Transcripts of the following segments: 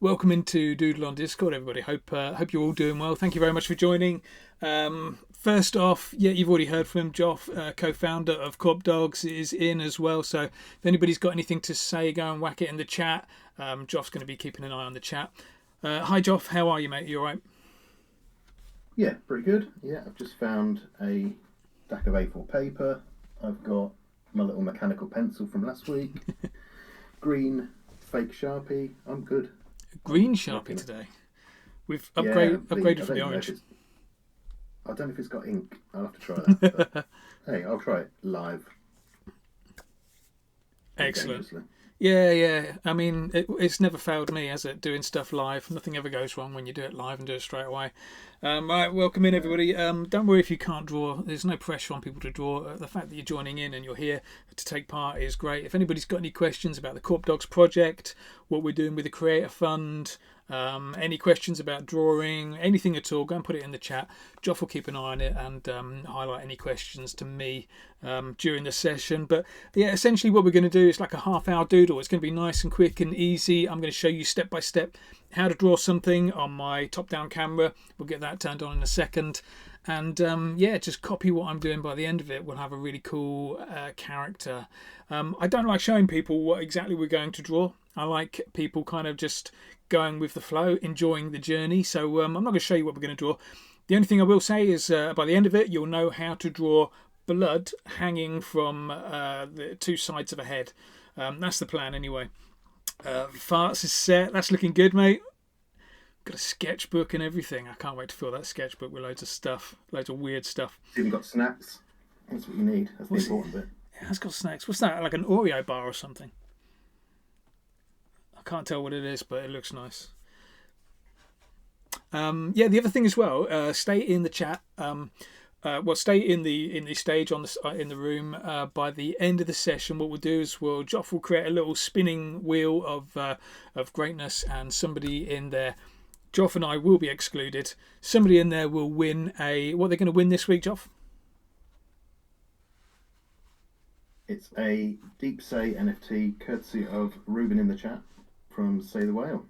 Welcome into Doodle on Discord, everybody. Hope you're all doing well. Thank you very much for joining. First off, yeah, you've already heard from Joff, co-founder of Corp Dogs, is in as well. So if anybody's got anything to say, go and whack it in the chat. Joff's going to be keeping an eye on the chat. Hi, Joff. How are you, mate? You all right? Yeah, pretty good. Yeah, I've just found a stack of A4 paper. I've got my little mechanical pencil from last week. Green fake Sharpie. I'm good. Green I'm Sharpie rocking it. today. We've Yeah, upgraded from the orange. I don't know if it's got ink. I'll have to try that. But hey, I'll try it live. Excellent. Dangerously. Yeah. I mean, it's never failed me, has it? Doing stuff live, nothing ever goes wrong when you do it live and do it straight away. Right, welcome in No. everybody. Don't worry if you can't draw. There's no pressure on people to draw. The fact that you're joining in and you're here to take part is great. If anybody's got any questions about the Corp Dogs project, what we're doing with the Creator Fund, any questions about drawing, anything at all, go and put it in the chat. Joff will keep an eye on it and highlight any questions to me during the session. But yeah, essentially what we're going to do is like a half-hour doodle. It's going to be nice and quick and easy. I'm going to show you step by step how to draw something on my top-down camera. We'll get that turned on in a second. And yeah, just copy what I'm doing. By the end of it, we'll have a really cool character. I don't like showing people what exactly we're going to draw. I like people kind of just going with the flow, enjoying the journey. So I'm not going to show you what we're going to draw. The only thing I will say is by the end of it, you'll know how to draw blood hanging from the two sides of a head. That's the plan anyway. Farts is set. That's looking good, mate. Got a sketchbook and everything. I can't wait to fill that sketchbook with loads of stuff, loads of weird stuff. It's even got snacks. That's what you need. That's the What's it? important bit. It has got snacks. What's that? Like an Oreo bar or something? I can't tell what it is, but it looks nice. Yeah, the other thing as well. Stay in the chat. Stay in the stage on the in the room. By the end of the session, what we'll do is Joff will create a little spinning wheel of greatness, and somebody in there, Joff and I will be excluded. Somebody in there will win a. What are they going to win this week, Joff? It's a Deep Say NFT courtesy of Ruben in the chat from Say the Whale.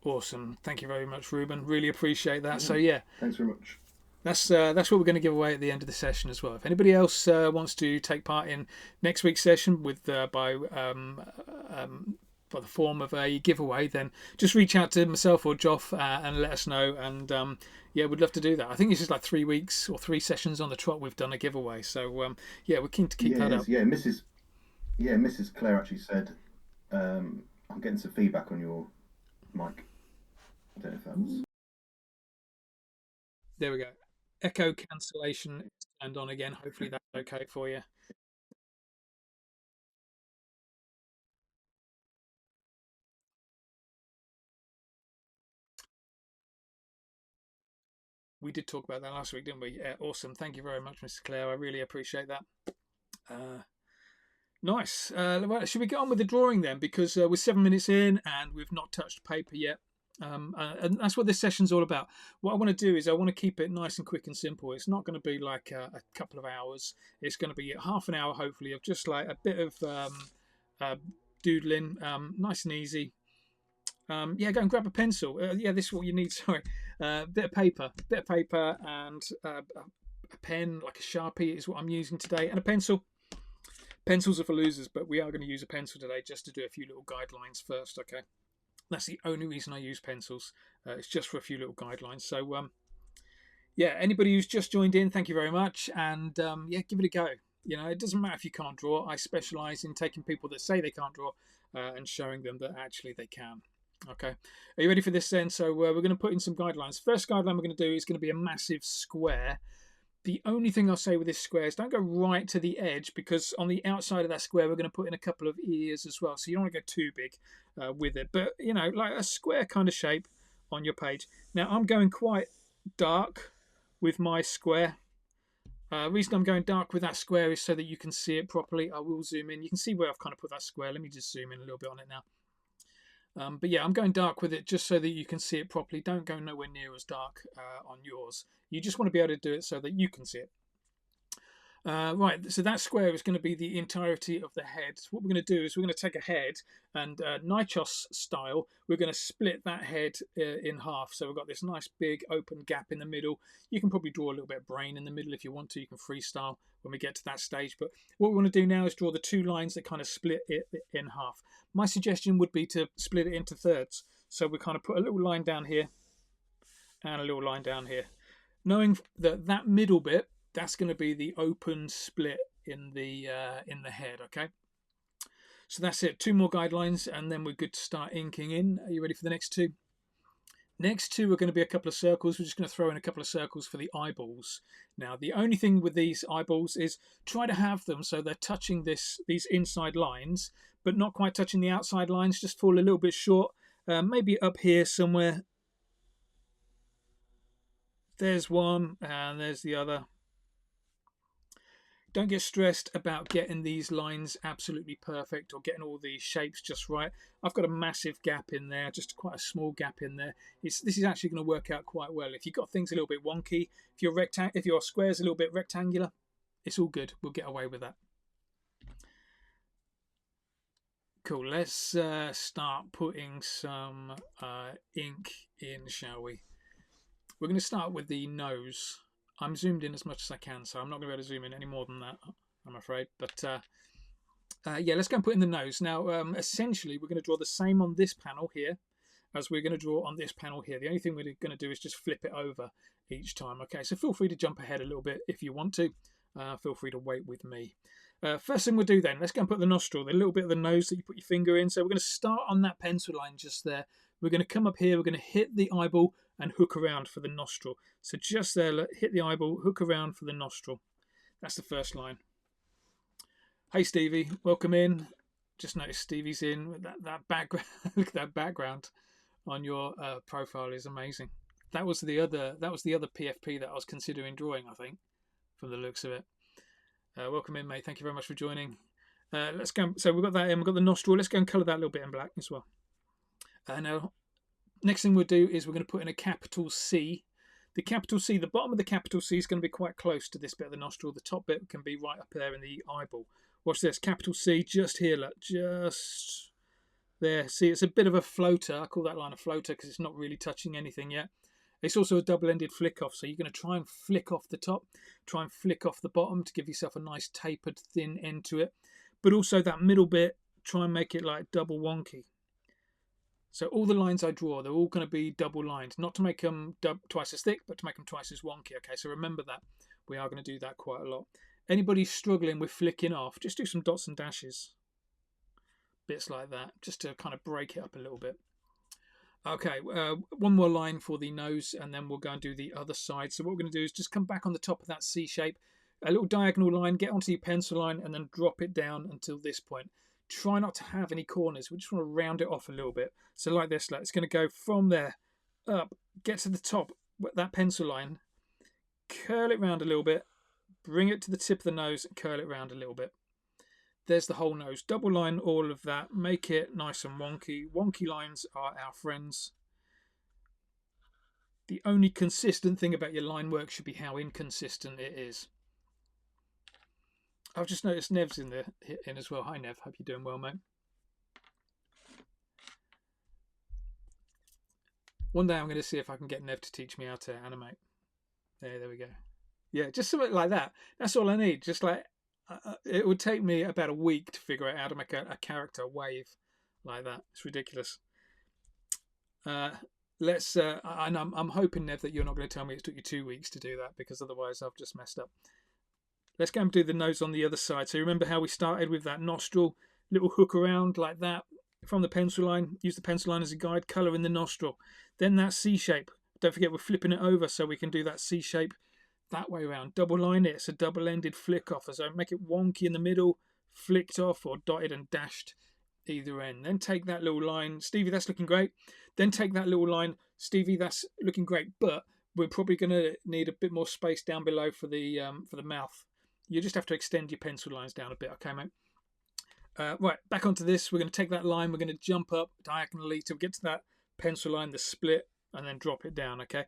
Awesome. Thank you very much, Ruben. Really appreciate that. Yeah, So yeah, thanks very much. that's what we're going to give away at the end of the session as well. If anybody else wants to take part in next week's session with by the form of a giveaway, then just reach out to myself or Joff and let us know. And yeah, we'd love to do that. I think this is like 3 weeks or 3 sessions on the trot. We've done a giveaway, so yeah, we're keen to keep that up. Yeah, Mrs. Claire actually said, I'm getting some feedback on your mic. I don't know if that was. There we go. Echo cancellation is turned on again. Hopefully that's okay for you. We did talk about that last week, didn't we? Awesome. Thank you very much, Mr. Clare. I really appreciate that. Nice. Well, should we get on with the drawing then? Because we're 7 minutes in and we've not touched paper yet. And that's what this session's all about. What I want to do is I want to keep it nice and quick and simple. It's not going to be like a couple of hours. It's going to be half an hour, hopefully, of just like a bit of doodling, nice and easy. Yeah, go and grab a pencil. Yeah, this is what you need. Sorry, bit of paper, and a pen, like a Sharpie, is what I'm using today, and a pencil. Pencils are for losers, but we are going to use a pencil today just to do a few little guidelines first. Okay, that's the only reason I use pencils. It's just for a few little guidelines. So yeah, anybody who's just joined in, thank you very much, and yeah, give it a go. You know, it doesn't matter if you can't draw. I specialise in taking people that say they can't draw and showing them that actually they can. Okay, are you ready for this then? So we're going to put in some guidelines. First guideline we're going to do is going to be a massive square. The only thing I'll say with this square is don't go right to the edge, because on the outside of that square we're going to put in a couple of ears as well. So you don't want to go too big with it, but you know, like a square kind of shape on your page. Now I'm going quite dark with my square. Reason I'm going dark with that square is so that you can see it properly. I will zoom in. You can see where I've kind of put that square. Let me just zoom in a little bit on it now. But yeah, I'm going dark with it just so that you can see it properly. Don't go nowhere near as dark on yours. You just want to be able to do it so that you can see it. Right, so that square is going to be the entirety of the head. So what we're going to do is we're going to take a head and Nichos style, we're going to split that head in half. So we've got this nice big open gap in the middle. You can probably draw a little bit of brain in the middle if you want to. You can freestyle when we get to that stage. But what we want to do now is draw the two lines that kind of split it in half. My suggestion would be to split it into thirds. So we kind of put a little line down here and a little line down here. Knowing that that middle bit, that's going to be the open split in the head. Okay, so that's it. Two more guidelines and then we're good to start inking in. Are you ready for the next two? Next two are going to be a couple of circles. We're just going to throw in a couple of circles for the eyeballs. Now the only thing with these eyeballs is try to have them so they're touching these inside lines but not quite touching the outside lines. Just fall a little bit short, maybe up here somewhere. There's one and there's the other. Don't get stressed about getting these lines absolutely perfect or getting all these shapes just right. I've got a massive gap in there, just quite a small gap in there. This is actually going to work out quite well. If you've got things a little bit wonky, if your square's a little bit rectangular, it's all good. We'll get away with that. Cool. Let's start putting some ink in, shall we? We're going to start with the nose. I'm zoomed in as much as I can, so I'm not going to be able to zoom in any more than that, I'm afraid. But yeah, let's go and put in the nose. Now, essentially, we're going to draw the same on this panel here as we're going to draw on this panel here. The only thing we're going to do is just flip it over each time. Okay, so feel free to jump ahead a little bit if you want to. Feel free to wait with me. First thing we'll do then, let's go and put the nostril, the little bit of the nose that you put your finger in. So we're going to start on that pencil line just there. We're going to come up here, we're going to hit the eyeball and hook around for the nostril. So just there, look, hit the eyeball, hook around for the nostril. That's the first line. Hey Stevie, welcome in. Just noticed Stevie's in. That background, look at that background on your profile is amazing. That was the other PFP that I was considering drawing, I think, from the looks of it. Welcome in, mate. Thank you very much for joining. Let's go. So we've got that in. We've got the nostril. Let's go and colour that a little bit in black as well. Now, next thing we'll do is we're going to put in a capital C. The capital C, the bottom of the capital C is going to be quite close to this bit of the nostril. The top bit can be right up there in the eyeball. Watch this, capital C just here, look, just there. See, it's a bit of a floater. I call that line a floater because it's not really touching anything yet. It's also a double-ended flick off, so you're going to try and flick off the top, try and flick off the bottom to give yourself a nice tapered thin end to it. But also that middle bit, try and make it like double wonky. So all the lines I draw, they're all going to be double lined, not to make them twice as thick, but to make them twice as wonky. Okay, so remember that. We are going to do that quite a lot. Anybody struggling with flicking off, just do some dots and dashes. Bits like that, just to kind of break it up a little bit. Okay, one more line for the nose, and then we'll go and do the other side. So what we're going to do is just come back on the top of that C shape, a little diagonal line, get onto your pencil line, and then drop it down until this point. Try not to have any corners. We just want to round it off a little bit. So like this, it's going to go from there up, get to the top, that pencil line, curl it round a little bit, bring it to the tip of the nose, and curl it round a little bit. There's the whole nose. Double line all of that. Make it nice and wonky. Wonky lines are our friends. The only consistent thing about your line work should be how inconsistent it is. I've just noticed Nev's in as well. Hi Nev, hope you're doing well, mate. One day I'm going to see if I can get Nev to teach me how to animate. There we go. Yeah, just something like that. That's all I need. Just like it would take me about a week to figure out how to make a character wave like that. It's ridiculous. Let's. And I'm hoping, Nev, that you're not going to tell me it took you 2 weeks to do that, because otherwise I've just messed up. Let's go and do the nose on the other side. So remember how we started with that nostril, little hook around like that from the pencil line. Use the pencil line as a guide, colour in the nostril. Then that C shape. Don't forget we're flipping it over so we can do that C shape that way around. Double line it. It's a double-ended flick off. So make it wonky in the middle, flicked off or dotted and dashed either end. Then take that little line. Stevie, that's looking great. Then take that little line. Stevie, that's looking great. But we're probably going to need a bit more space down below for the mouth. You just have to extend your pencil lines down a bit, okay, mate? Right, back onto this. We're going to take that line. We're going to jump up diagonally to get to that pencil line, the split, and then drop it down, okay?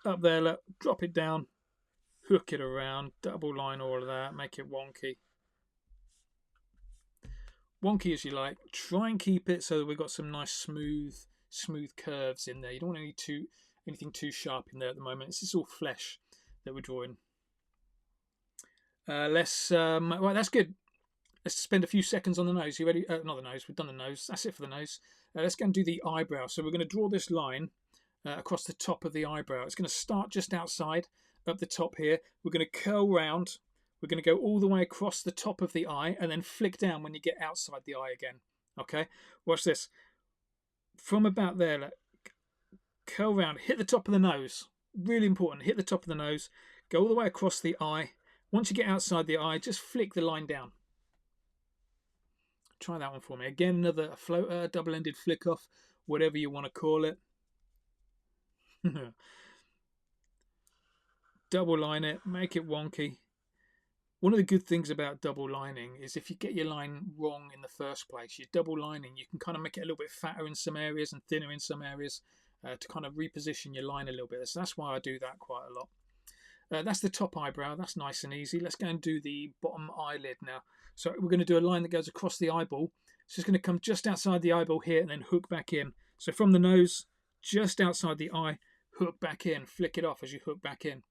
Up there, look, drop it down. hook it around, double line all of that, make it wonky. Wonky as you like. Try and keep it so that we've got some nice smooth curves in there. You don't want anything too sharp in there at the moment. This is all flesh that we're drawing. Right, that's good. Let's spend a few seconds on the nose. You ready? Not the nose. We've done the nose. That's it for the nose. Let's go and do the eyebrow. So we're going to draw this line across the top of the eyebrow. It's going to start just outside, up the top here. We're going to curl round. We're going to go all the way across the top of the eye and then flick down when you get outside the eye again. Okay? Watch this. From about there, curl round. Hit the top of the nose. Really important. Hit the top of the nose. Go all the way across the eye. Once you get outside the eye, just flick the line down. Try that one for me. Again, another floater, double-ended flick off, whatever you want to call it. Double line it, make it wonky. One of the good things about double lining is if you get your line wrong in the first place, you're double lining, you can kind of make it a little bit fatter in some areas and thinner in some areas to kind of reposition your line a little bit. So that's why I do that quite a lot. That's the top eyebrow. That's nice and easy. Let's go and do the bottom eyelid now. So we're going to do a line that goes across the eyeball. So it's going to come just outside the eyeball here and then hook back in. So from the nose, just outside the eye, hook back in. Flick it off as you hook back in.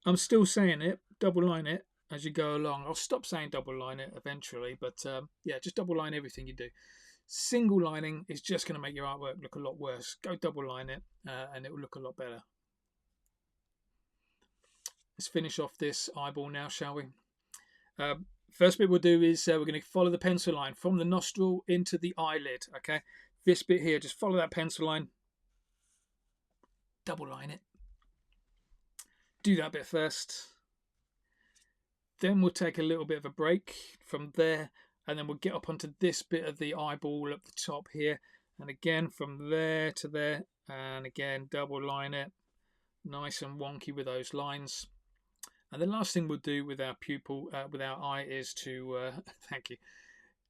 I'm still saying it, double line it as you go along. I'll stop saying double line it eventually, but yeah, just double line everything you do. Single lining is just going to make your artwork look a lot worse. Go double line it and it will look a lot better. Let's finish off this eyeball now, shall we? First bit we'll do is we're going to follow the pencil line from the nostril into the eyelid. Okay, this bit here, just follow that pencil line, double line it. Do that bit first. Then we'll take a little bit of a break from there, and then we'll get up onto this bit of the eyeball at the top here, and again from there to there, and again double line it, nice and wonky with those lines. And the last thing we'll do with our pupil, with our eye, is to thank you,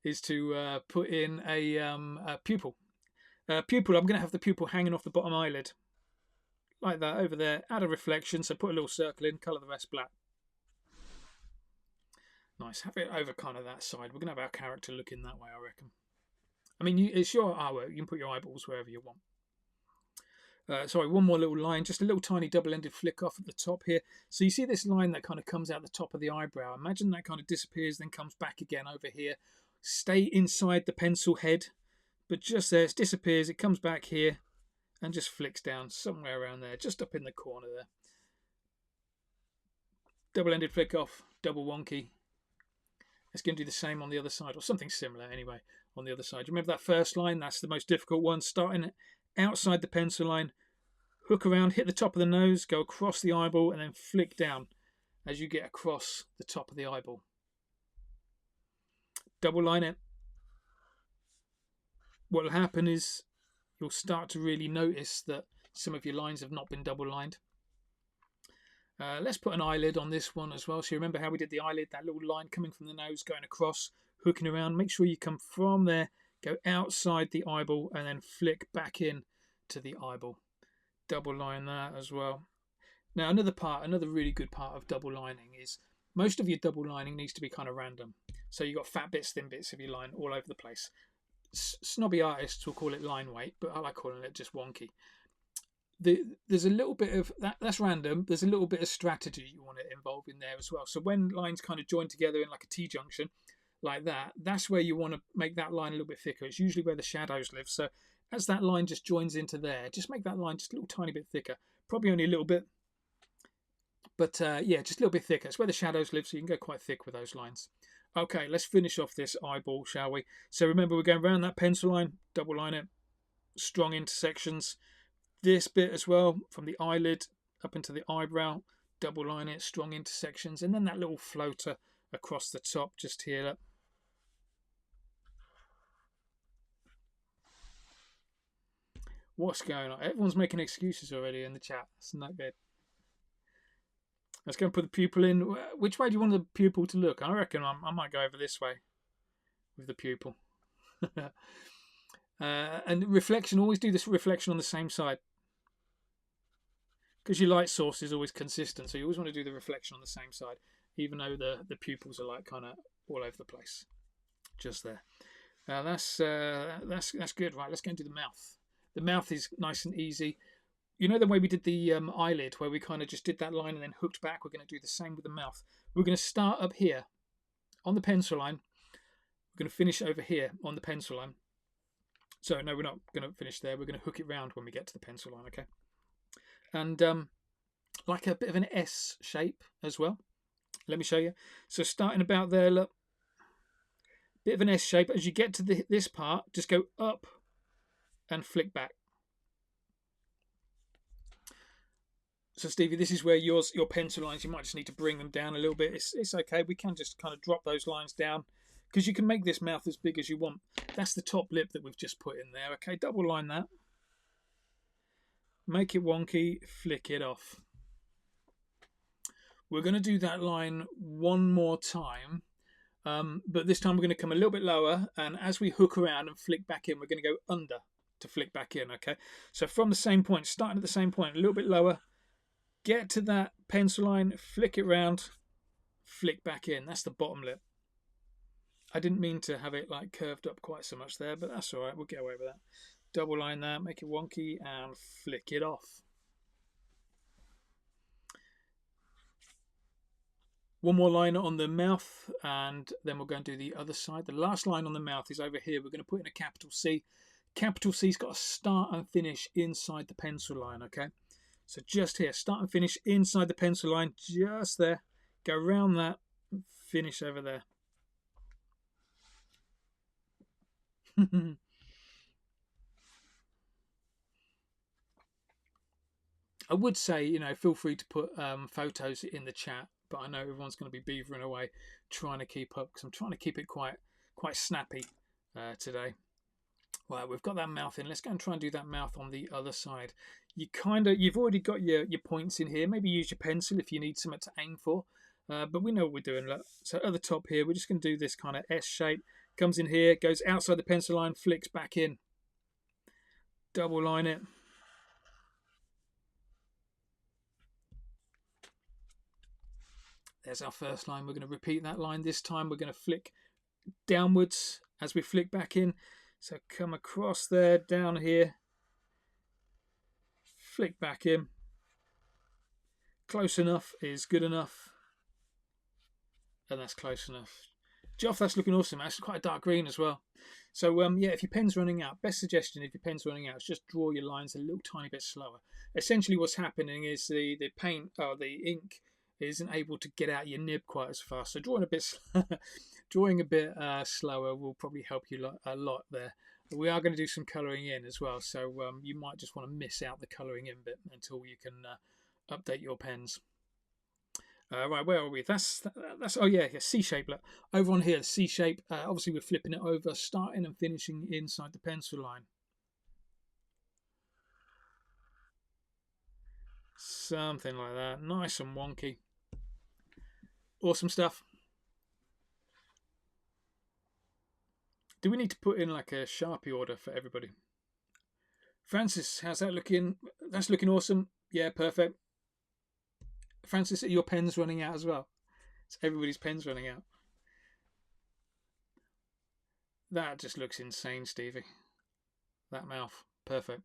is to put in a pupil. Pupil. I'm going to have the pupil hanging off the bottom eyelid, like that over there. Add a reflection, so put a little circle in, colour the rest black. Nice. Have it over kind of that side. We're going to have our character looking that way, I reckon. I mean, it's your artwork. You can put your eyeballs wherever you want. Sorry, one more little line, just a little tiny double-ended flick off at the top here. So you see this line that kind of comes out the top of the eyebrow. Imagine that kind of disappears, then comes back again over here. Stay inside the pencil head, but just there, it disappears, it comes back here, and just flicks down somewhere around there, just up in the corner there. Double-ended flick off, double wonky. Let's go and do the same on the other side, or something similar anyway, on the other side. Remember that first line? That's the most difficult one, starting outside the pencil line, hook around, hit the top of the nose, go across the eyeball, and then flick down as you get across the top of the eyeball. Double line it. What will happen is you'll start to really notice that some of your lines have not been double lined. Let's put an eyelid on this one as well. So you remember how we did the eyelid, that little line coming from the nose, going across, hooking around. Make sure you come from there, go outside the eyeball, and then flick back in to the eyeball. Double line that as well. Now another really good part of double lining is most of your double lining needs to be kind of random. So you've got fat bits, thin bits of your line all over the place. Snobby artists will call it line weight, but I like calling it just wonky. There's a little bit of that's random. There's a little bit of strategy you want to involve in there as well. So when lines kind of join together in like a T-junction like that, that's where you want to make that line a little bit thicker. It's usually where the shadows live. So as that line just joins into there, just make that line just a little tiny bit thicker. Probably only a little bit, but yeah, just a little bit thicker. It's where the shadows live, so you can go quite thick with those lines. Okay, let's finish off this eyeball, shall we? So remember, we're going around that pencil line, double line it, strong intersections. This bit as well, from the eyelid up into the eyebrow, double line it, strong intersections, and then that little floater across the top just here. What's going on? Everyone's making excuses already in the chat. That's not good. Let's go and put the pupil in. Which way do you want the pupil to look? I reckon I might go over this way with the pupil. And reflection, always do this reflection on the same side. because your light source is always consistent, so you always want to do the reflection on the same side, even though the pupils are like kind of all over the place. Just there. That's good. Right, let's go and do the mouth. The mouth is nice and easy. You know the way we did the eyelid, where we kind of just did that line and then hooked back? We're going to do the same with the mouth. We're going to start up here on the pencil line. We're going to finish over here on the pencil line. So, no, we're not going to finish there. We're going to hook it round when we get to the pencil line, okay? And like a bit of an S shape as well. Let me show you. So starting about there, look. Bit of an S shape. As you get to this part, just go up and flick back. So Stevie, this is where your pencil lines, you might just need to bring them down a little bit. It's okay. We can just kind of drop those lines down because you can make this mouth as big as you want. That's the top lip that we've just put in there. Okay, double line that. Make it wonky, flick it off. We're going to do that line one more time, but this time we're going to come a little bit lower, and as we hook around and flick back in, we're going to go under to flick back in, okay? So from the same point, starting at the same point, a little bit lower, get to that pencil line, flick it round, flick back in. That's the bottom lip. I didn't mean to have it like curved up quite so much there, but that's all right. We'll get away with that. Double line that, make it wonky, and flick it off. One more line on the mouth, and then we'll go and do the other side. The last line on the mouth is over here. We're going to put in a capital C. Capital C's got to start and finish inside the pencil line, okay? So just here, start and finish inside the pencil line, just there. Go around that, finish over there. I would say, you know, feel free to put photos in the chat, but I know everyone's going to be beavering away trying to keep up because I'm trying to keep it quite snappy today. Well, we've got that mouth in. Let's go and try and do that mouth on the other side. You've already got your points in here. Maybe use your pencil if you need something to aim for. But we know what we're doing. Look. So at the top here, we're just going to do this kind of S shape. Comes in here, goes outside the pencil line, flicks back in. Double line it. There's our first line. We're going to repeat that line this time. We're going to flick downwards as we flick back in. So come across there, down here. Flick back in. Close enough is good enough. And that's close enough. Geoff, that's looking awesome. That's quite a dark green as well. So yeah, if your pen's running out, best suggestion if your pen's running out is just draw your lines a little tiny bit slower. Essentially what's happening is the paint or the ink isn't able to get out your nib quite as fast. So drawing a bit slower will probably help you a lot there. We are going to do some colouring in as well, so you might just want to miss out the colouring in bit until you can update your pens. Right, where are we? That's oh yeah, C shape. Look, over on here, C shape. Obviously, we're flipping it over, starting and finishing inside the pencil line. Something like that, nice and wonky. Awesome stuff. Do we need to put in like a Sharpie order for everybody? Francis, how's that looking? That's looking awesome. Yeah, perfect. Francis, are your pens running out as well? It's everybody's pens running out. That just looks insane, Stevie. That mouth. Perfect.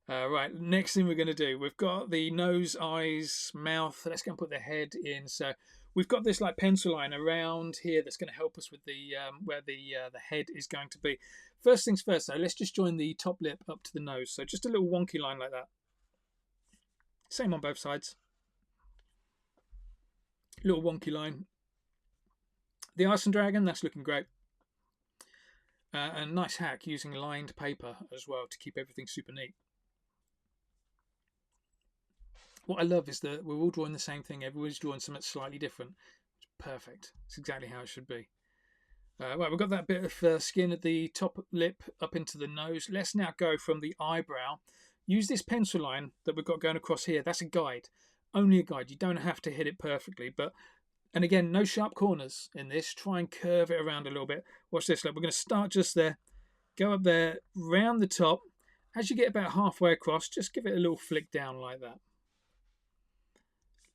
Right, next thing we're going to do, we've got the nose, eyes, mouth. Let's go and put the head in. So we've got this like pencil line around here that's going to help us with the where the head is going to be. First things first, though, let's just join the top lip up to the nose. So just a little wonky line like that. Same on both sides. Little wonky line. The Ice and Dragon, that's looking great. A nice hack using lined paper as well to keep everything super neat. What I love is that we're all drawing the same thing. Everyone's drawing something slightly different. It's perfect. It's exactly how it should be. Right, we've got that bit of skin at the top lip up into the nose. Let's now go from the eyebrow. Use this pencil line that we've got going across here. That's a guide. Only a guide. You don't have to hit it perfectly, and again, no sharp corners in this. Try and curve it around a little bit. Watch this. Look, we're going to start just there, go up there, round the top. As you get about halfway across, just give it a little flick down like that.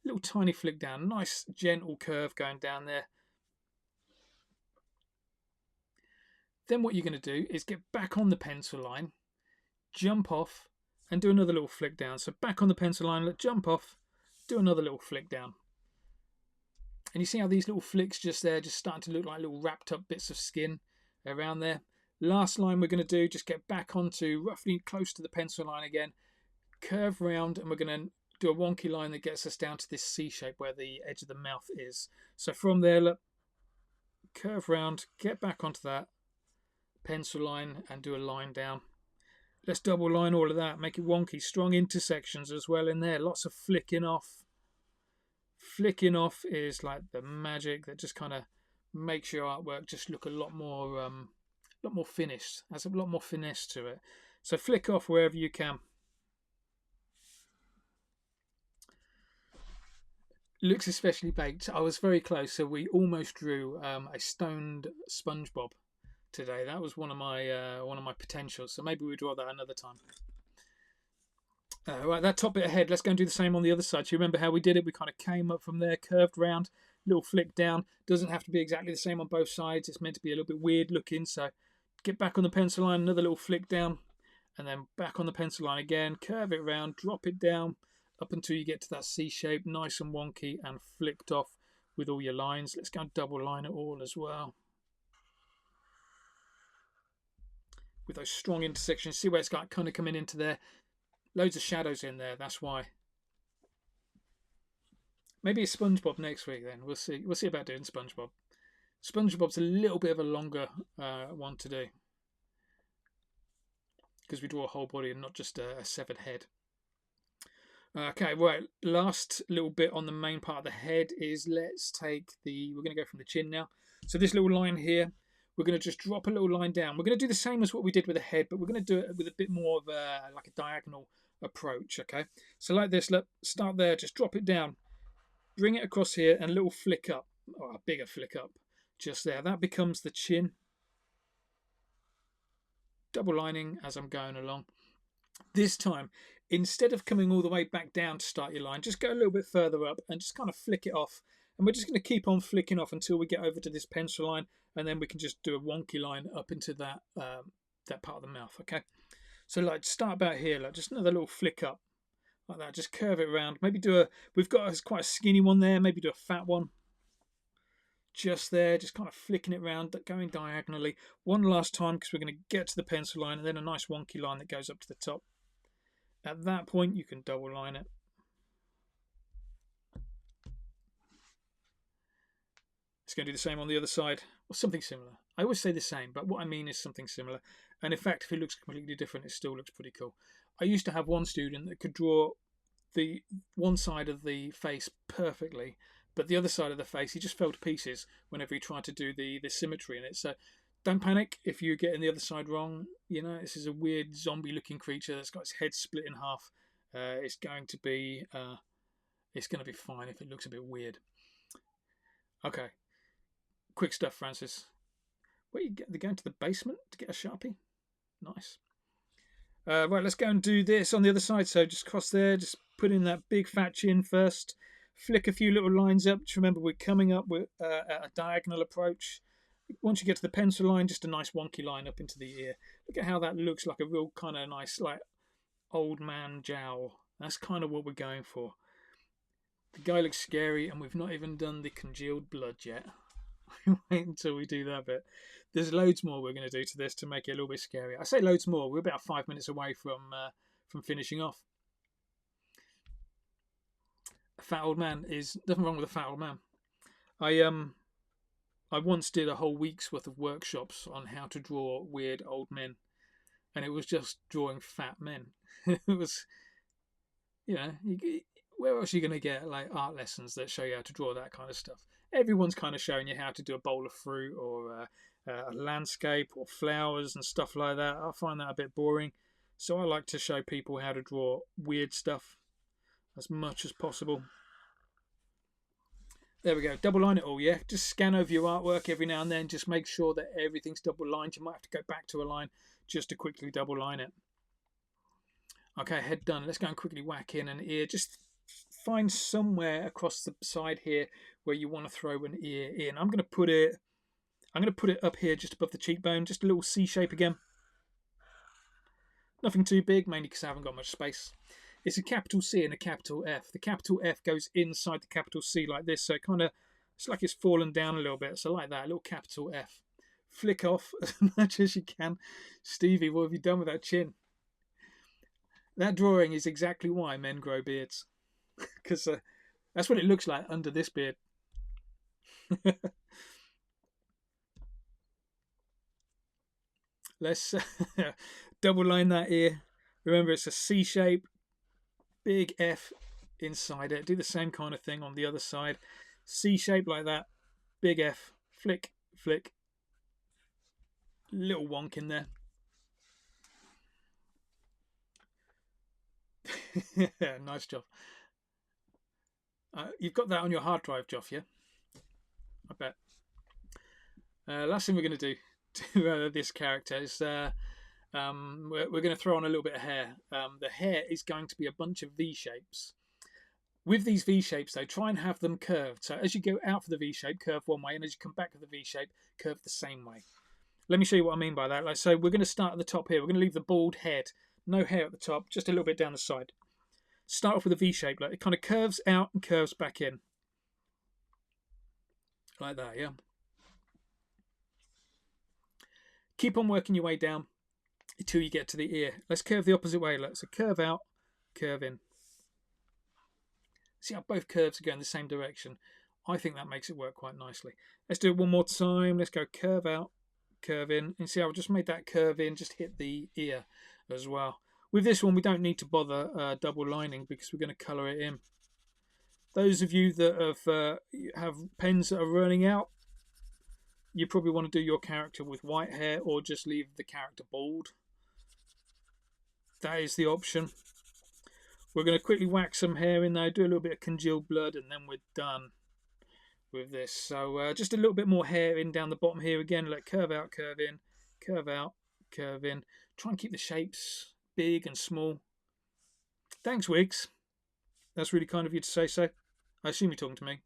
little tiny flick down, nice gentle curve going down there. Then what you're going to do is get back on the pencil line, jump off, and do another little flick down. So back on the pencil line, jump off, do another little flick down. And you see how these little flicks just there, just starting to look like little wrapped up bits of skin around there. Last line we're going to do, just get back onto roughly close to the pencil line again, curve round, and we're going to do a wonky line that gets us down to this C shape where the edge of the mouth is. So from there, look, curve round, get back onto that pencil line and do a line down. Let's double line all of that, make it wonky. Strong intersections as well in there, lots of flicking off. Flicking off is like the magic that just kind of makes your artwork just look a lot more finished. Has a lot more finesse to it. So flick off wherever you can. Looks especially baked. I was very close, so we almost drew a stoned SpongeBob today. That was one of my potentials. So maybe we'll draw that another time. Right, that top bit ahead. Let's go and do the same on the other side. So you remember how we did it? We kind of came up from there, curved round, little flick down. Doesn't have to be exactly the same on both sides. It's meant to be a little bit weird looking. So get back on the pencil line, another little flick down, and then back on the pencil line again. Curve it round, drop it down up until you get to that C shape, nice and wonky and flicked off with all your lines. Let's go and double line it all as well. With those strong intersections, see where it's got kind of coming into there. Loads of shadows in there, that's why. Maybe a SpongeBob next week then. We'll see. We'll see about doing SpongeBob. SpongeBob's a little bit of a longer one to do, because we draw a whole body and not just a severed head. Okay, right. Last little bit on the main part of the head is we're going to go from the chin now. So this little line here, we're going to just drop a little line down. We're going to do the same as what we did with the head, but we're going to do it with a bit more of like a diagonal approach, okay? So like this, look, start there, just drop it down, bring it across here, and a little flick up, or a bigger flick up, just there. That becomes the chin. Double lining as I'm going along. This time, instead of coming all the way back down to start your line, just go a little bit further up and just kind of flick it off. And we're just going to keep on flicking off until we get over to this pencil line, and then we can just do a wonky line up into that that part of the mouth, okay? So like start about here, like just another little flick up like that. Just curve it around. Maybe we've got quite a skinny one there. Maybe do a fat one. Just there, just kind of flicking it around, going diagonally. One last time, because we're going to get to the pencil line, and then a nice wonky line that goes up to the top. At that point, you can double line it. It's going to do the same on the other side, or something similar. I always say the same, but what I mean is something similar. And in fact, if it looks completely different, it still looks pretty cool. I used to have one student that could draw the one side of the face perfectly, but the other side of the face, he just fell to pieces whenever he tried to do the symmetry in it. So don't panic if you're getting the other side wrong. You know, this is a weird zombie-looking creature that's got its head split in half. It's going to be fine if it looks a bit weird. Okay. Quick stuff, Francis. They're going to the basement to get a Sharpie? Nice. Right, let's go and do this on the other side. So just cross there, just put in that big fat chin first. Flick a few little lines up. Just remember, we're coming up with a diagonal approach. Once you get to the pencil line, just a nice wonky line up into the ear. Look at how that looks, like a real kind of nice, like, old man jowl. That's kind of what we're going for. The guy looks scary, and we've not even done the congealed blood yet. Wait until we do that bit. There's loads more we're going to do to this to make it a little bit scary. I say loads more. We're about 5 minutes away from finishing off. A fat old man is nothing wrong with a fat old man. I once did a whole week's worth of workshops on how to draw weird old men, and it was just drawing fat men. It was, you know, where else are you going to get like art lessons that show you how to draw that kind of stuff? Everyone's kind of showing you how to do a bowl of fruit or a landscape or flowers and stuff like that. I find that a bit boring, so I like to show people how to draw weird stuff as much as possible. There we go. Double line it all, yeah? Just scan over your artwork every now and then. Just make sure that everything's double lined. You might have to go back to a line just to quickly double line it. Okay, head done. Let's go and quickly whack in an ear. Just find somewhere across the side here where you want to throw an ear in. I'm going to put it up here just above the cheekbone, just a little C shape again. Nothing too big, mainly because I haven't got much space. It's a capital C and a capital F. The capital F goes inside the capital C like this, so it's like it's fallen down a little bit. So like that, a little capital F. Flick off as much as you can. Stevie, what have you done with that chin? That drawing is exactly why men grow beards. Because that's what it looks like under this beard. Let's double line that ear. Remember, it's a C shape, big F inside it. Do the same kind of thing on the other side. C shape like that, big F, flick, flick, little wonk in there. Nice job. You've got that on your hard drive, Joff, yeah? I bet. Last thing we're going to do to this character is we're going to throw on a little bit of hair. The hair is going to be a bunch of V shapes. With these V shapes, though, try and have them curved. So as you go out for the V shape, curve one way, and as you come back to the V shape, curve the same way. Let me show you what I mean by that. So we're going to start at the top here. We're going to leave the bald head. No hair at the top, just a little bit down the side. Start off with a V shape. Like it kind of curves out and curves back in. Like that, yeah. Keep on working your way down until you get to the ear. Let's curve the opposite way. So curve out, curve in. See how both curves are going the same direction? I think that makes it work quite nicely. Let's do it one more time. Let's go curve out, curve in. And see how I just made that curve in, just hit the ear as well. With this one, we don't need to bother double lining because we're going to colour it in. Those of you that have pens that are running out, you probably want to do your character with white hair or just leave the character bald. That is the option. We're going to quickly whack some hair in there, do a little bit of congealed blood, and then we're done with this. So just a little bit more hair in down the bottom here again. Let curve out, curve in, curve out, curve in. Try and keep the shapes big and small. Thanks, Wiggs. That's really kind of you to say so. I assume you're talking to me.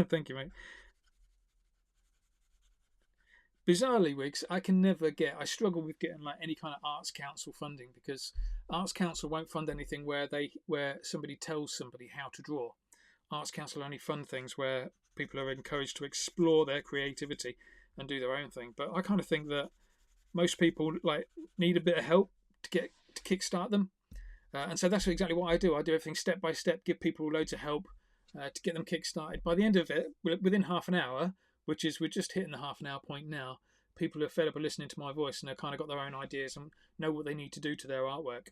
Thank you, mate. Bizarrely, Wiggs, I struggle with getting like any kind of Arts Council funding because Arts Council won't fund anything where somebody tells somebody how to draw. Arts Council only fund things where people are encouraged to explore their creativity and do their own thing. But I kind of think that most people like need a bit of help to kickstart them, and so that's exactly what I do. I do everything step by step, give people loads of help to get them kickstarted. By the end of it, within half an hour, which is we're just hitting the half an hour point now, people are fed up of listening to my voice and they've kind of got their own ideas and know what they need to do to their artwork.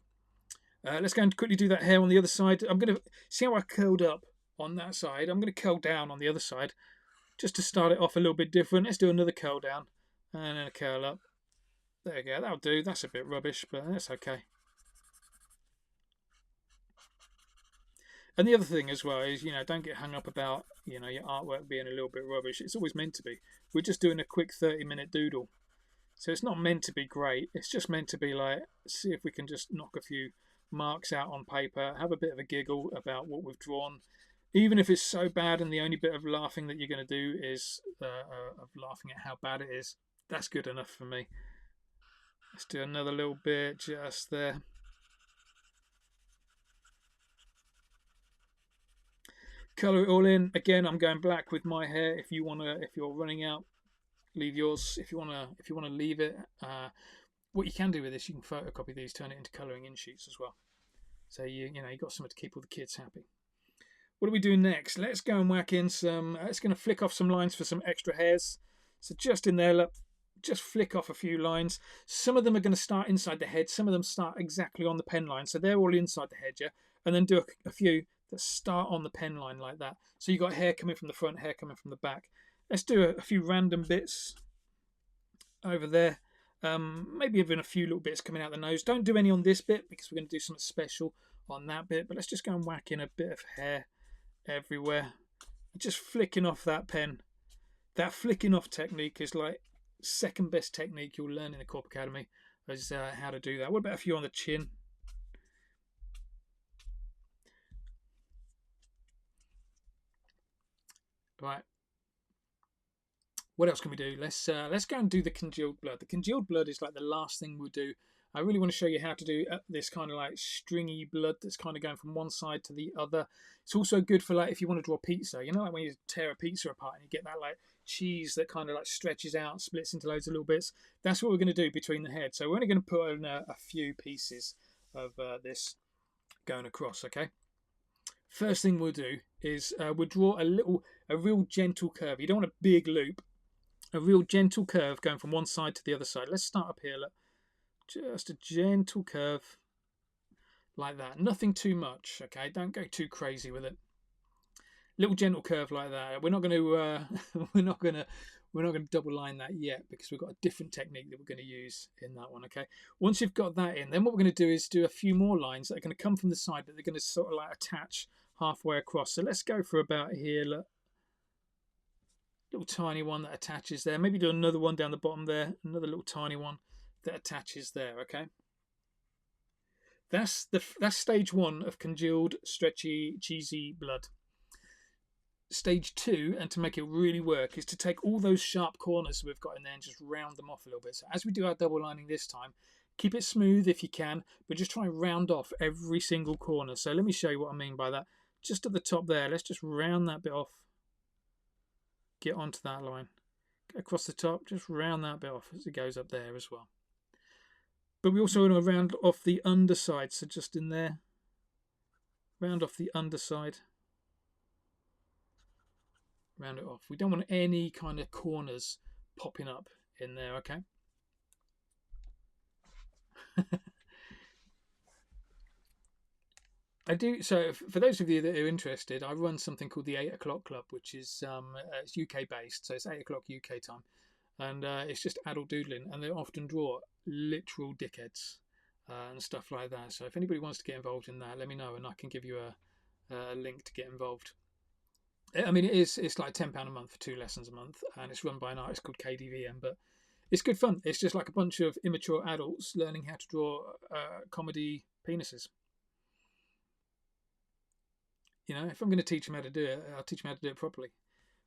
Let's go and quickly do that hair on the other side. I'm going to see how I curled up on that side. I'm going to curl down on the other side just to start it off a little bit different. Let's do another curl down and then a curl up. There you go, that'll do. That's a bit rubbish, but that's okay. And the other thing as well is, don't get hung up about, your artwork being a little bit rubbish. It's always meant to be. We're just doing a quick 30-minute doodle. So it's not meant to be great. It's just meant to be like, see if we can just knock a few marks out on paper, have a bit of a giggle about what we've drawn. Even if it's so bad and the only bit of laughing that you're going to do is of laughing at how bad it is, that's good enough for me. Let's do another little bit just there. Colour it all in. Again, I'm going black with my hair. If you're running out, leave yours. If you wanna leave it, what you can do with this, you can photocopy these, turn it into colouring in sheets as well. So you got something to keep all the kids happy. What are we doing next? Let's go and whack in some. It's going to flick off some lines for some extra hairs. So just in there, look. Just flick off a few lines. Some of them are going to start inside the head. Some of them start exactly on the pen line. So they're all inside the head, yeah? And then do a few that start on the pen line like that. So you've got hair coming from the front, hair coming from the back. Let's do a few random bits over there. Maybe even a few little bits coming out the nose. Don't do any on this bit because we're going to do something special on that bit. But let's just go and whack in a bit of hair everywhere. Just flicking off that pen. That flicking off technique is like second best technique you'll learn in the Corp Academy is how to do that. What about a few on the chin? Right. What else can we do? Let's go and do the congealed blood. The congealed blood is like the last thing we'll do. I really want to show you how to do this kind of like stringy blood that's kind of going from one side to the other. It's also good for like if you want to draw pizza. You know, like when you tear a pizza apart and you get that like cheese that kind of like stretches out, splits into loads of little bits. That's what we're going to do between the head. So we're only going to put in a few pieces of this going across. Okay. First thing we'll do is we'll draw a real gentle curve. You don't want a big loop. A real gentle curve going from one side to the other side. Let's start up here. Look. Just a gentle curve like that. Nothing too much, okay? Don't go too crazy with it. Little gentle curve like that. We're not going to we're not going to double line that yet because we've got a different technique that we're going to use in that one, okay? Once you've got that in, then what we're going to do is do a few more lines that are going to come from the side that they're going to sort of like attach halfway across. So let's go for about here. Look. Little tiny one that attaches there. Maybe do another one down the bottom there. Another little tiny one that attaches there. Okay, that's stage 1 of congealed, stretchy, cheesy blood. Stage 2, and to make it really work, is to take all those sharp corners we've got in there and just round them off a little bit. So as we do our double lining this time, keep it smooth if you can, but just try and round off every single corner. So let me show you what I mean by that. Just at the top there, let's just round that bit off. Get onto that line. Get across the top, just round that bit off as it goes up there as well. But we also want to round off the underside, so just in there, round off the underside, round it off. We don't want any kind of corners popping up in there, okay? I do. So for those of you that are interested, I run something called the 8 o'clock club, which is it's UK based, so it's 8 o'clock UK time, and it's just adult doodling, and they often draw literal dickheads and stuff like that. So if anybody wants to get involved in that, let me know and I can give you a link to get involved. I mean, it's like £10 a month for 2 lessons a month, and it's run by an artist called KDVM, but it's good fun. It's just like a bunch of immature adults learning how to draw comedy penises. You know, if I'm going to teach them how to do it, I'll teach them how to do it properly.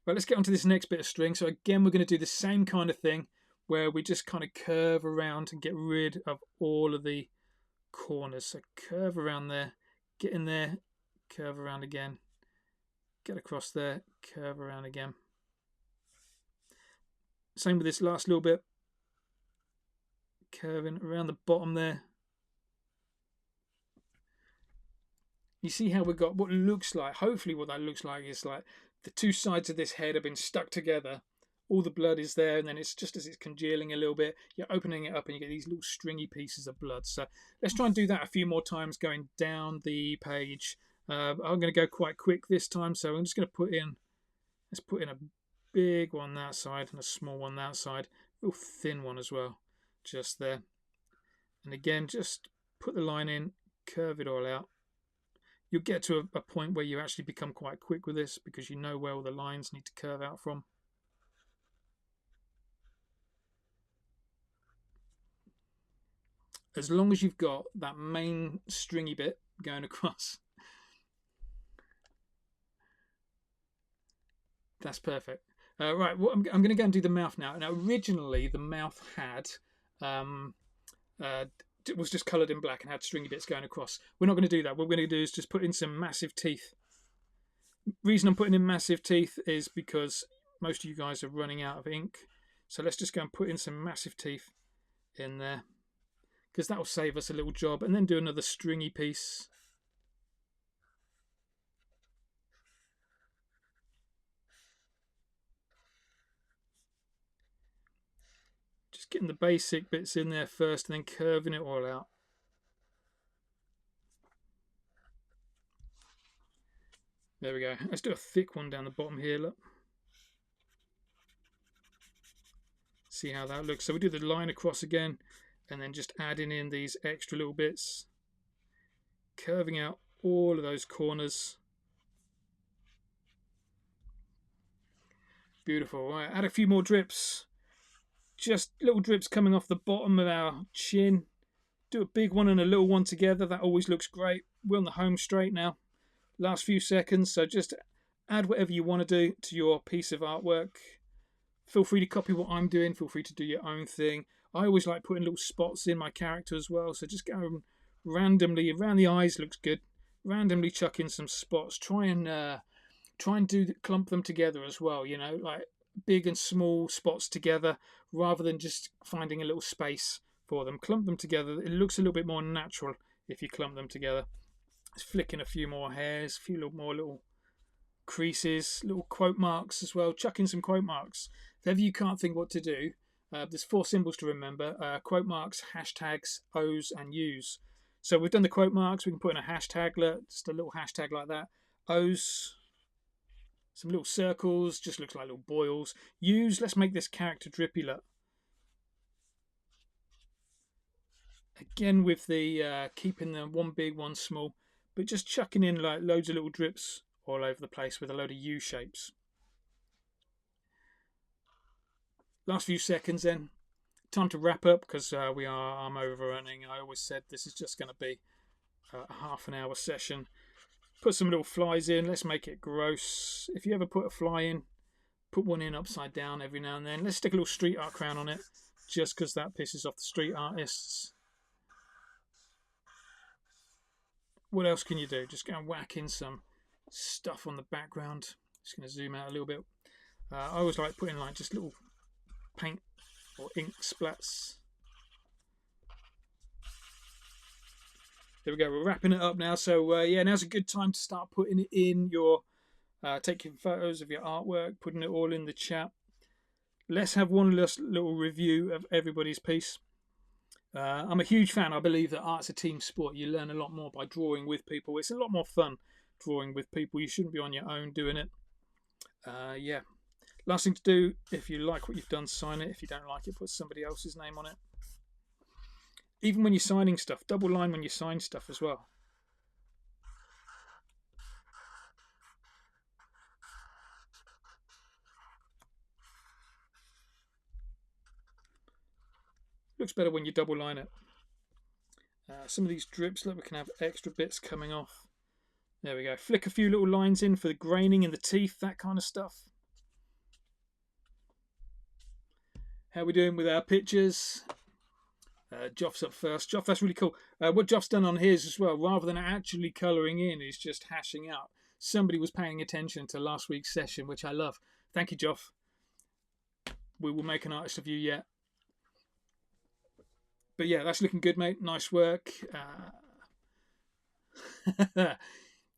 Right, let's get on to this next bit of string. So again, we're going to do the same kind of thing where we just kind of curve around and get rid of all of the corners. So curve around there, get in there, curve around again, get across there, curve around again. Same with this last little bit, curving around the bottom there. You see how we've got what looks like, hopefully what that looks like is like the two sides of this head have been stuck together. All the blood is there, and then it's just as it's congealing a little bit, you're opening it up and you get these little stringy pieces of blood. So let's try and do that a few more times going down the page. I'm going to go quite quick this time, so I'm just going to let's put in a big one that side and a small one that side, a real thin one as well, just there. And again, just put the line in, curve it all out. You'll get to a point where you actually become quite quick with this because you know where all the lines need to curve out from. As long as you've got that main stringy bit going across, that's perfect. Right, well, I'm going to go and do the mouth now. Now, originally, the mouth had was just coloured in black and had stringy bits going across. We're not going to do that. What we're going to do is just put in some massive teeth. Reason I'm putting in massive teeth is because most of you guys are running out of ink. So let's just go and put in some massive teeth in there, because that will save us a little job, and then do another stringy piece. Just getting the basic bits in there first and then curving it all out. There we go. Let's do a thick one down the bottom here, look. See how that looks. So we do the line across again, and then just adding in these extra little bits, curving out all of those corners. Beautiful. Right, add a few more drips. Just little drips coming off the bottom of our chin. Do a big one and a little one together. That always looks great. We're on the home straight now. Last few seconds, so just Add whatever you want to do to your piece of artwork. Feel free to copy what I'm doing. Feel free to do your own thing. I always like putting little spots in my character as well. So just go randomly around the eyes, looks good. Randomly chuck in some spots. Try and clump them together as well. Like big and small spots together, rather than just finding a little space for them. Clump them together. It looks a little bit more natural if you clump them together. Just flicking a few more hairs, a few little creases, little quote marks as well. Chuck in some quote marks. If ever you can't think what to do, there's 4 symbols to remember: quote marks, hashtags, O's, and U's. So we've done the quote marks. We can put in a hashtag, just a little hashtag like that. O's, some little circles, just looks like little boils. U's, let's make this character drippy look. Again with the keeping them one big, one small, but just chucking in like loads of little drips all over the place with a load of U shapes. Last few seconds then. Time to wrap up because I'm overrunning. I always said this is just going to be a half an hour session. Put some little flies in. Let's make it gross. If you ever put a fly in, put one in upside down every now and then. Let's stick a little street art crown on it just because that pisses off the street artists. What else can you do? Just go and whack in some stuff on the background. Just going to zoom out a little bit. I always like putting like just little paint or ink splats. There we go. We're wrapping it up now. So now's a good time to start putting it in your, taking photos of your artwork, putting it all in the chat. Let's have one last little review of everybody's piece. I'm a huge fan. I believe that art's a team sport. You learn a lot more by drawing with people. It's a lot more fun drawing with people. You shouldn't be on your own doing it. Last thing to do, if you like what you've done, sign it. If you don't like it, put somebody else's name on it. Even when you're signing stuff, double line when you sign stuff as well. Looks better when you double line it. Some of these drips, look, we can have extra bits coming off. There we go. Flick a few little lines in for the graining in the teeth, that kind of stuff. How are we doing with our pictures? Joff's up first. Joff, that's really cool. What Joff's done on his as well, rather than actually colouring in, is just hashing out. Somebody was paying attention to last week's session, which I love. Thank you, Joff. We will make an artist of you yet. But yeah, that's looking good, mate. Nice work.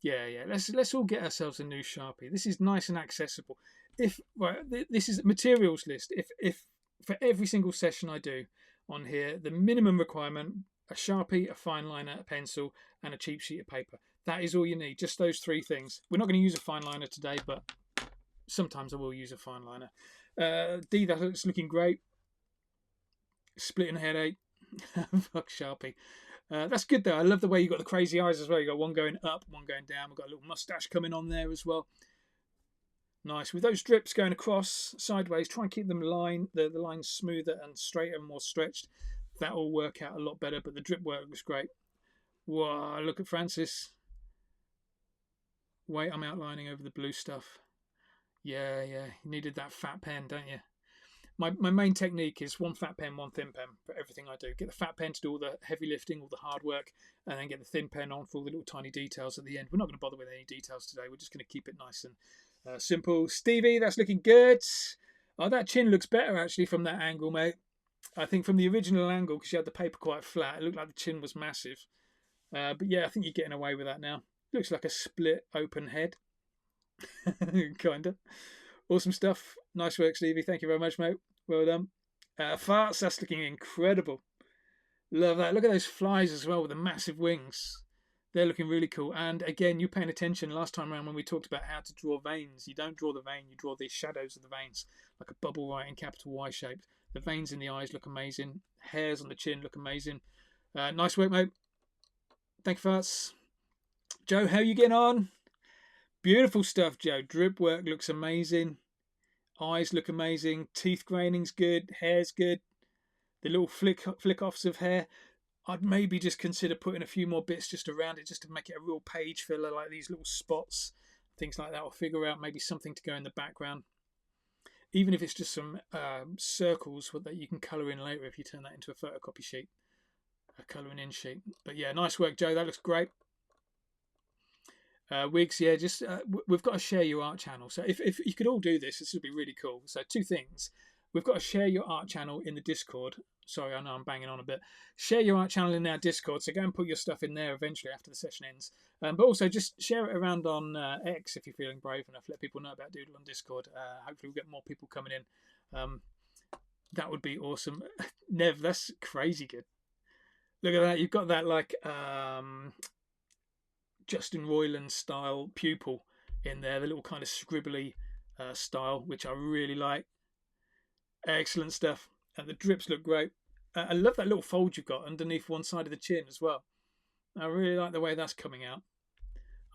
Yeah. Let's all get ourselves a new Sharpie. This is nice and accessible. This is a materials list. If for every single session I do on here, the minimum requirement: a Sharpie, a fine liner, a pencil, and a cheap sheet of paper. That is all you need. Just those 3 things. We're not going to use a fine liner today, but sometimes I will use a fine liner. D, that's looking great. Splitting headache. Fuck Sharpie. That's good though. I love the way you got the crazy eyes as well. You got one going up, one going down. We've got a little mustache coming on there as well. Nice. With those drips going across sideways, try and keep them the lines smoother and straighter and more stretched. That will work out a lot better. But the drip work looks great. Wow, look at Francis. Wait, I'm outlining over the blue stuff. Yeah. You needed that fat pen, don't you? My main technique is one fat pen, one thin pen for everything I do. Get the fat pen to do all the heavy lifting, all the hard work, and then get the thin pen on for all the little tiny details at the end. We're not going to bother with any details today. We're just going to keep it nice and simple. Stevie, that's looking good. Oh, that chin looks better actually from that angle, mate. I think from the original angle, because you had the paper quite flat, it looked like the chin was massive. But yeah, I think you're getting away with that now. Looks like a split open head. Kind of. Awesome stuff. Nice work, Stevie. Thank you very much, mate. Well done. Farts, that's looking incredible. Love that. Look at those flies as well with the massive wings. They're looking really cool. And again, you paying attention last time around when we talked about how to draw veins. You don't draw the vein, you draw the shadows of the veins, like a bubble right in capital Y shape. The veins in the eyes look amazing. Hairs on the chin look amazing. Nice work, mate. Thank you, Farts. Joe, how are you getting on? Beautiful stuff, Joe. Drip work looks amazing. Eyes look amazing. Teeth graining's good. Hair's good. The little flick offs of hair. I'd maybe just consider putting a few more bits just around it, just to make it a real page filler, like these little spots. things like that, or figure out maybe something to go in the background, even if it's just some circles that you can colour in later if you turn that into a photocopy sheet, a colouring in sheet. But yeah, nice work, Joe. That looks great. Wiggs, yeah, just we've got to share your art channel. So if you could all do this, this would be really cool. So two things. We've got to share your art channel in the Discord. Sorry, I know I'm banging on a bit. Share your art channel in our Discord. So go and put your stuff in there eventually after the session ends. But also just share it around on X if you're feeling brave enough. Let people know about Doodle on Discord. Hopefully we'll get more people coming in. That would be awesome. Nev, that's crazy good. Look at that. You've got that like Justin Roiland style pupil in there, the little kind of scribbly style, which I really like. Excellent stuff. And the drips look great. I love that little fold you've got underneath one side of the chin as well. I really like the way that's coming out.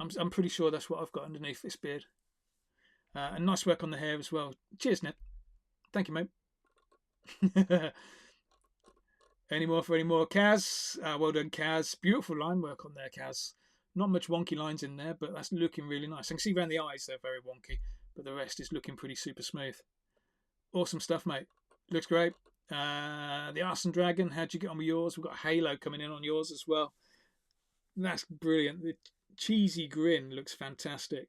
I'm pretty sure that's what I've got underneath this beard. And nice work on the hair as well. Cheers, Ned. Thank you, mate. Any more? Kaz? Well done, Kaz. Beautiful line work on there, Kaz. Not much wonky lines in there, but that's looking really nice. I can see around the eyes they're very wonky, but the rest is looking pretty super smooth. Awesome stuff, mate. Looks great. The Arson Dragon, how'd you get on with yours? We've got a halo coming in on yours as well. That's brilliant. The cheesy grin looks fantastic.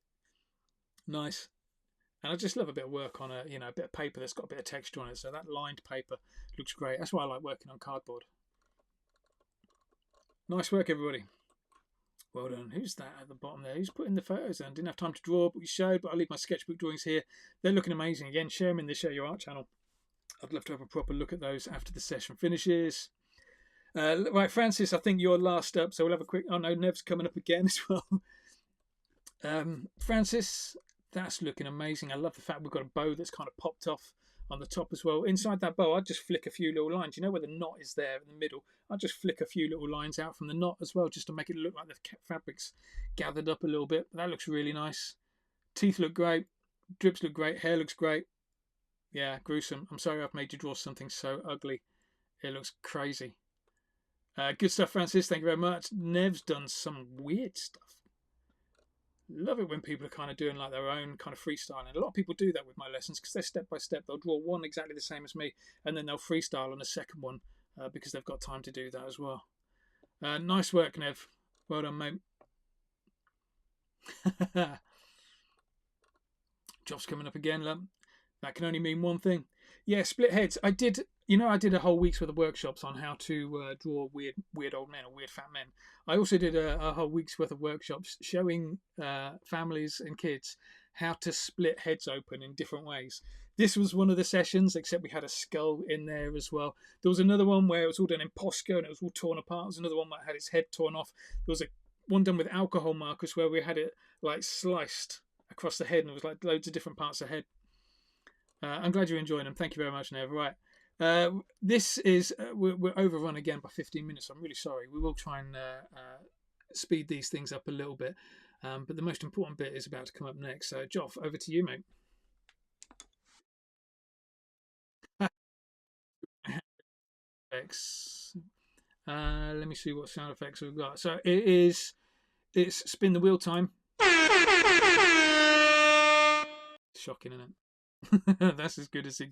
Nice. And I just love a bit of work on a bit of paper that's got a bit of texture on it. So that lined paper looks great. That's why I like working on cardboard. Nice work, everybody. Well done. Who's that at the bottom there? Who's putting the photos in? Didn't have time to draw, but we showed. But I'll leave my sketchbook drawings here. They're looking amazing. Again, share them in the Share Your Art channel. I'd love to have a proper look at those after the session finishes. Right, Francis, I think you're last up, so we'll have a quick... Oh, no, Nev's coming up again as well. Francis, that's looking amazing. I love the fact we've got a bow that's kind of popped off on the top as well. Inside that bow, I'd just flick a few little lines. You know where the knot is there in the middle? I'd just flick a few little lines out from the knot as well, just to make it look like the fabric's gathered up a little bit. That looks really nice. Teeth look great. Drips look great. Hair looks great. Yeah, gruesome. I'm sorry I've made you draw something so ugly. It looks crazy. Good stuff, Francis. Thank you very much. Nev's done some weird stuff. Love it when people are kind of doing like their own kind of freestyle. And a lot of people do that with my lessons because they're step by step. They'll draw one exactly the same as me, and then they'll freestyle on the second one because they've got time to do that as well. Nice work, Nev. Well done, mate. Job's coming up again, love. That can only mean one thing. Yeah, split heads. I did a whole week's worth of workshops on how to draw weird old men or weird fat men. I also did a whole week's worth of workshops showing families and kids how to split heads open in different ways. This was one of the sessions, except we had a skull in there as well. There was another one where it was all done in Posca and it was all torn apart. There was another one that had its head torn off. There was one done with alcohol markers where we had it like sliced across the head and it was like loads of different parts of the head. I'm glad you're enjoying them. Thank you very much, Nev. Right. This is we're overrun again by 15 minutes. I'm really sorry. We will try and speed these things up a little bit, but the most important bit is about to come up next. So, Joff, over to you, mate. Effects. Let me see what sound effects we've got. So it's spin the wheel time. Shocking, isn't it? That's as good as it.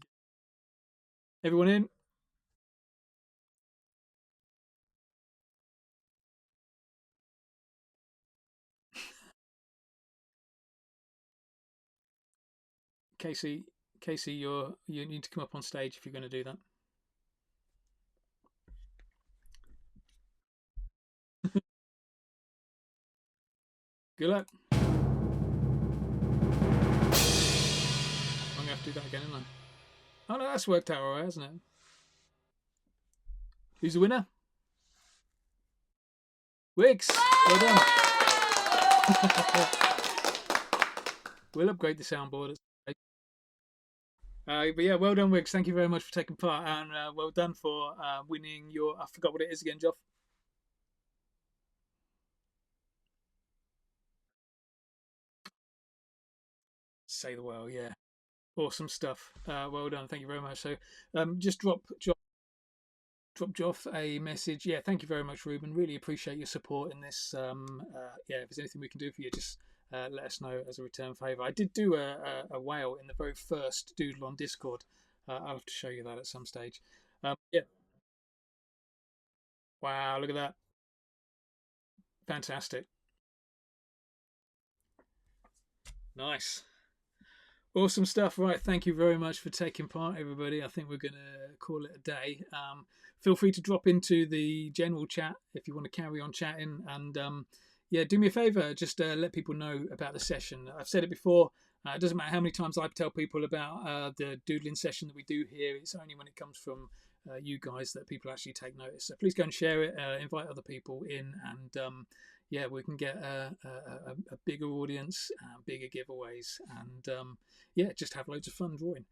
Everyone in? Casey, you need to come up on stage if you're going to do that. Good luck. I'm going to have to do that again, isn't I? Oh no, that's worked out alright, hasn't it? Who's the winner? Wiggs! Well done. We'll upgrade the soundboard. But yeah, well done, Wiggs. Thank you very much for taking part, and well done for winning your... I forgot what it is again, Joff. Say the well, yeah. Awesome stuff. Well done. Thank you very much. So just drop Joff a message. Yeah, thank you very much, Ruben. Really appreciate your support in this. Yeah, if there's anything we can do for you, just let us know as a return favour. I did do a whale in the very first Doodle on Discord. I'll have to show you that at some stage. Yeah. Wow, look at that. Fantastic. Nice. Awesome stuff. Right. Thank you very much for taking part, everybody. I think we're going to call it a day. Feel free to drop into the general chat if you want to carry on chatting. And yeah, do me a favor, just let people know about the session. I've said it before. It doesn't matter how many times I tell people about the doodling session that we do here. It's only when it comes from you guys that people actually take notice. So please go and share it, invite other people in, and yeah, we can get a bigger audience, bigger giveaways, and yeah, just have loads of fun drawing.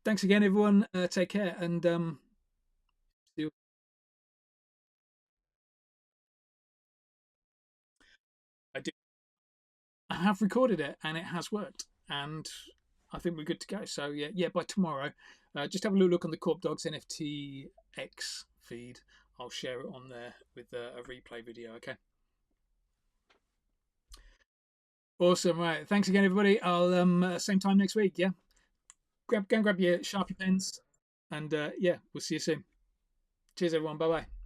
Thanks again, everyone. Take care, and see you. I do. I have recorded it, and it has worked, and I think we're good to go. So yeah, yeah. By tomorrow, just have a little look on the Corp Dogs NFT X feed. I'll share it on there with a replay video. Okay. Awesome. Right. Thanks again, everybody. I'll same time next week. Yeah. Go and grab your Sharpie pens, and yeah, we'll see you soon. Cheers, everyone. Bye bye.